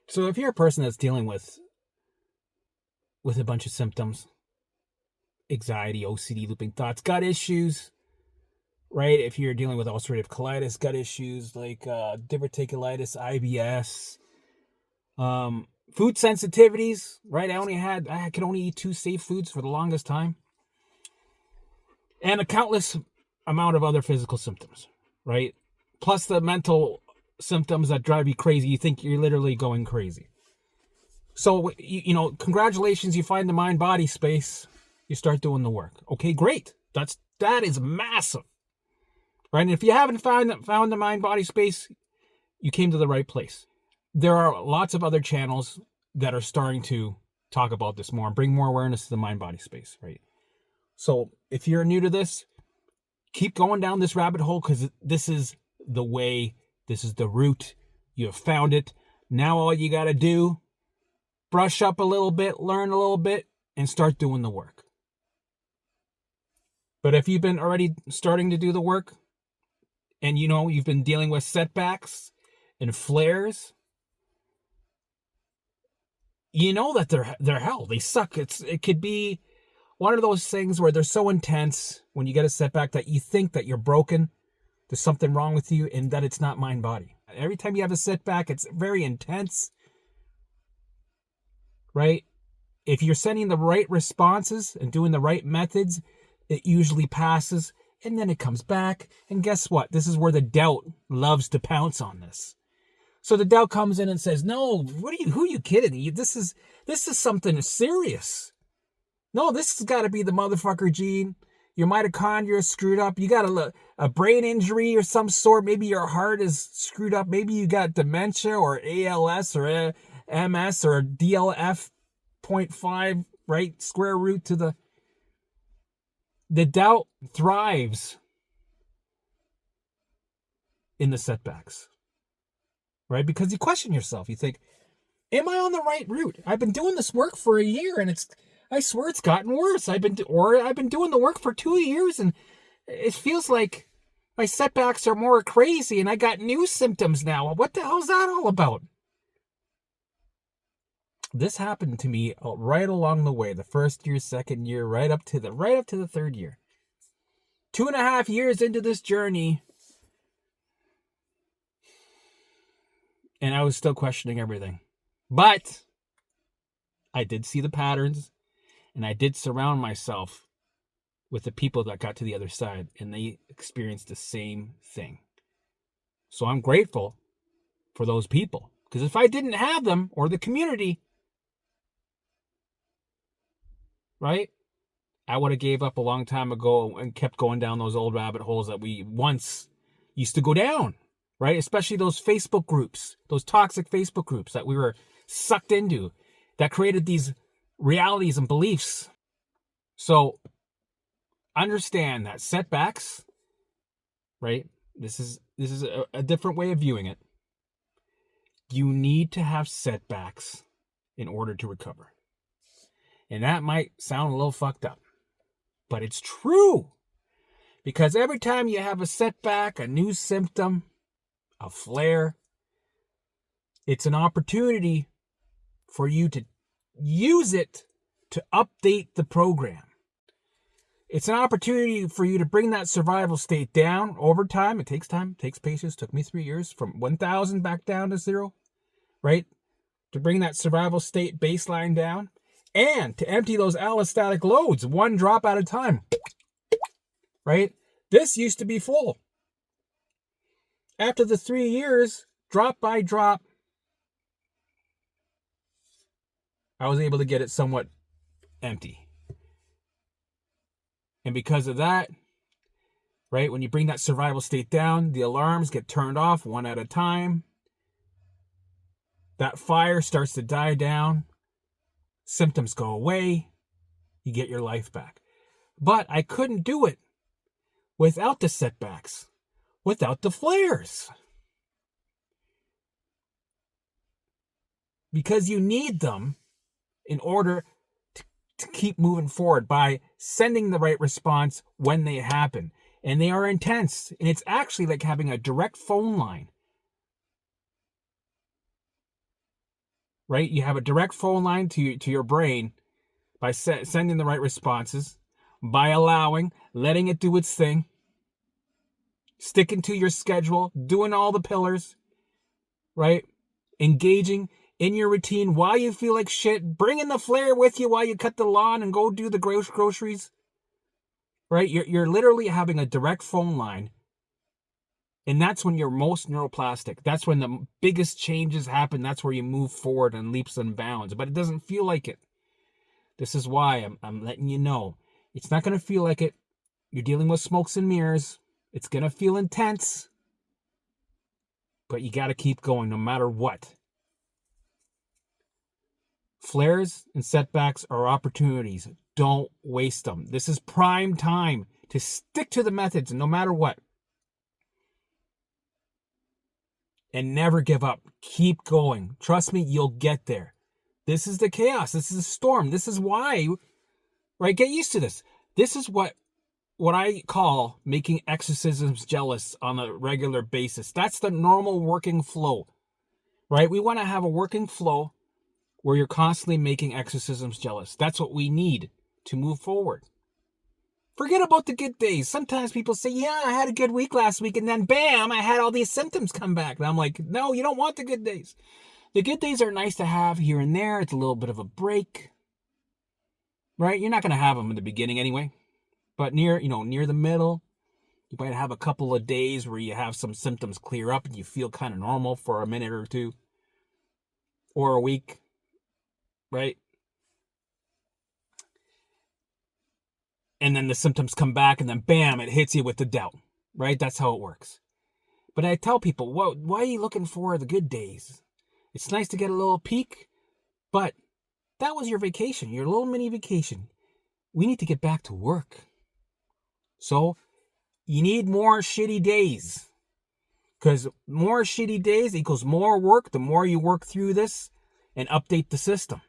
So if you're a person that's dealing with a bunch of symptoms, anxiety, OCD, looping thoughts, gut issues, right? If you're dealing with ulcerative colitis, gut issues like diverticulitis, IBS, food sensitivities, right? I could only eat 2 safe foods for the longest time, and a countless amount of other physical symptoms, right? Plus the mental symptoms that drive you crazy. You think you're literally going crazy. So, congratulations, you find the mind-body space, you start doing the work. Okay, great. That is massive, right? And if you haven't found the mind-body space, you came to the right place. There are lots of other channels that are starting to talk about this more and bring more awareness to the mind-body space, right? So if you're new to this, keep going down this rabbit hole, because this is the way, this is the route. You have found it. Now all you got to do, brush up a little bit, learn a little bit, and start doing the work. But if you've been already starting to do the work, and you've been dealing with setbacks and flares, that they're hell. They suck. It could be one of those things where they're so intense when you get a setback that you think that you're broken, there's something wrong with you, and that it's not mind-body. Every time you have a setback, it's very intense, right? If you're sending the right responses and doing the right methods, it usually passes, and then it comes back. And guess what? This is where the doubt loves to pounce on this. So the doubt comes in and says, "No, who are you kidding? This is something serious. No, this has got to be the motherfucker gene. Your mitochondria is screwed up. You got a brain injury or some sort. Maybe your heart is screwed up. Maybe you got dementia or ALS or MS or DLF 0.5, right? Square root to the doubt thrives in the setbacks, right? Because you question yourself. You think, am I on the right route? I've been doing this work for a year, and I swear it's gotten worse. I've been doing the work for 2 years, and it feels like my setbacks are more crazy, and I got new symptoms now. What the hell's that all about? This happened to me right along the way, the first year, second year, right up to the third year. 2.5 years into this journey, and I was still questioning everything. But I did see the patterns, and I did surround myself with the people that got to the other side, and they experienced the same thing. So I'm grateful for those people, because if I didn't have them, or the community, right, I would have gave up a long time ago and kept going down those old rabbit holes that we once used to go down, right? Especially those Facebook groups, those toxic Facebook groups that we were sucked into, that created these realities and beliefs. So understand that setbacks, right? This is a different way of viewing it. You need to have setbacks in order to recover. And that might sound a little fucked up, but it's true. Because every time you have a setback, a new symptom, a flare, it's an opportunity for you to use it to update the program. It's an opportunity for you to bring that survival state down over time. It takes time, it takes patience. It took me 3 years from 1,000 back down to 0, right? To bring that survival state baseline down and to empty those allostatic loads 1 drop at a time, right? This used to be full. After the 3 years, drop by drop, I was able to get it somewhat empty. And because of that, right, when you bring that survival state down, the alarms get turned off 1 at a time. That fire starts to die down. Symptoms go away. You get your life back. But I couldn't do it without the setbacks, without the flares. Because you need them in order to keep moving forward by sending the right response when they happen. And they are intense. And it's actually like having a direct phone line right? You have a direct phone line to your brain by sending the right responses, by letting it do its thing, sticking to your schedule, doing all the pillars, right? Engaging in your routine while you feel like shit, bringing the flare with you while you cut the lawn and go do the groceries, right? You're literally having a direct phone line. And that's when you're most neuroplastic. That's when the biggest changes happen. That's where you move forward in leaps and bounds. But it doesn't feel like it. This is why I'm letting you know. It's not going to feel like it. You're dealing with smokes and mirrors. It's going to feel intense. But you got to keep going no matter what. Flares and setbacks are opportunities. Don't waste them. This is prime time to stick to the methods no matter what. And never give up. Keep going. Trust me, you'll get there. This is the chaos. This is a storm. This is why, right? Get used to this. This is what I call making exorcisms jealous on a regular basis. That's the normal working flow, right? We want to have a working flow where you're constantly making exorcisms jealous. That's what we need to move forward. Forget about the good days. Sometimes people say, yeah, I had a good week last week, and then bam, I had all these symptoms come back. And I'm like, no, you don't want the good days. The good days are nice to have here and there. It's a little bit of a break, right? You're not going to have them in the beginning anyway. But near the middle, you might have a couple of days where you have some symptoms clear up and you feel kind of normal for a minute or two or a week, right? And then the symptoms come back and then bam, it hits you with the doubt, right? That's how it works. But I tell people, why are you looking for the good days? It's nice to get a little peek, but that was your vacation, your little mini vacation. We need to get back to work. So you need more shitty days, because more shitty days equals more work. The more you work through this and update the system.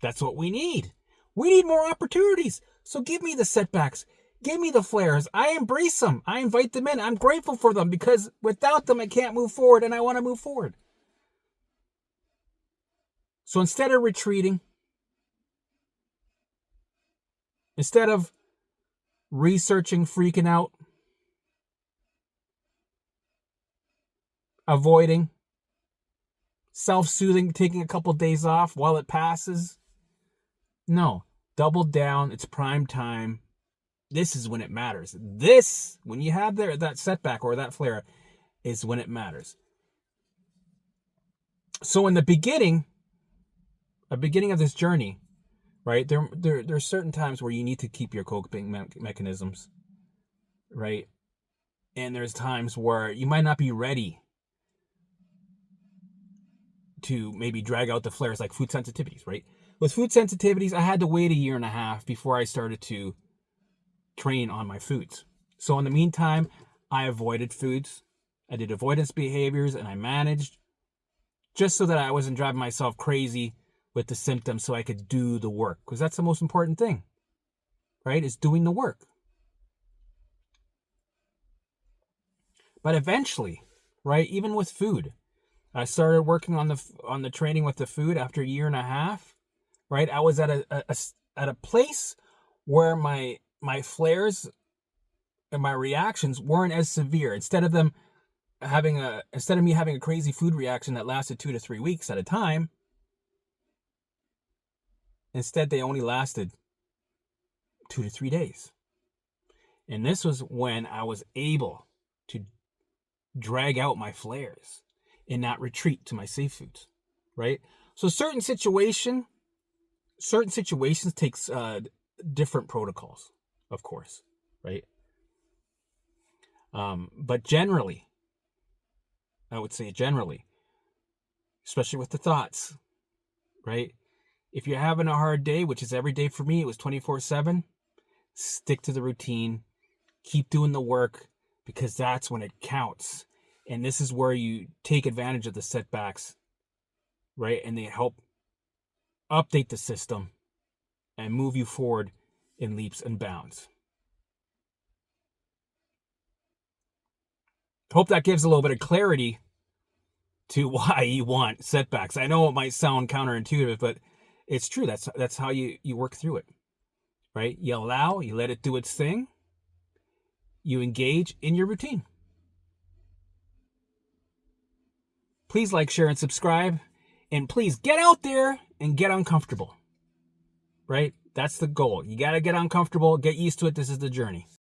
That's what we need. We need more opportunities. So give me the setbacks. Give me the flares. I embrace them. I invite them in. I'm grateful for them, because without them, I can't move forward, and I want to move forward. So instead of retreating, instead of researching, freaking out, avoiding, self-soothing, taking a couple days off while it passes, no, double down. It's prime time. This is when it matters. This, when you have that setback or that flare, is when it matters. So in the beginning of this journey, right, there's certain times where you need to keep your coping mechanisms, right? And there's times where you might not be ready to maybe drag out the flares, like food sensitivities, right? With food sensitivities, I had to wait 1.5 years before I started to train on my foods. So in the meantime, I avoided foods. I did avoidance behaviors, and I managed, just so that I wasn't driving myself crazy with the symptoms, so I could do the work. Because that's the most important thing, right? Is doing the work. But eventually, right, even with food, I started working on the training with the food after 1.5 years, right? I was at a place where my flares and my reactions weren't as severe. Instead of me having a crazy food reaction that lasted 2 to 3 weeks at a time, instead they only lasted 2 to 3 days. And this was when I was able to drag out my flares and not retreat to my safe foods, right? So certain situations takes different protocols, of course, right? But generally, I would say especially with the thoughts, right? If you're having a hard day, which is every day for me, it was 24/7, stick to the routine, keep doing the work, because that's when it counts. And this is where you take advantage of the setbacks, right? And they help update the system and move you forward in leaps and bounds. Hope that gives a little bit of clarity to why you want setbacks. I know it might sound counterintuitive, but it's true. That's how you work through it, right? You allow, you let it do its thing, you engage in your routine. Please like, share, and subscribe. And please get out there and get uncomfortable, right? That's the goal. You got to get uncomfortable, get used to it. This is the journey.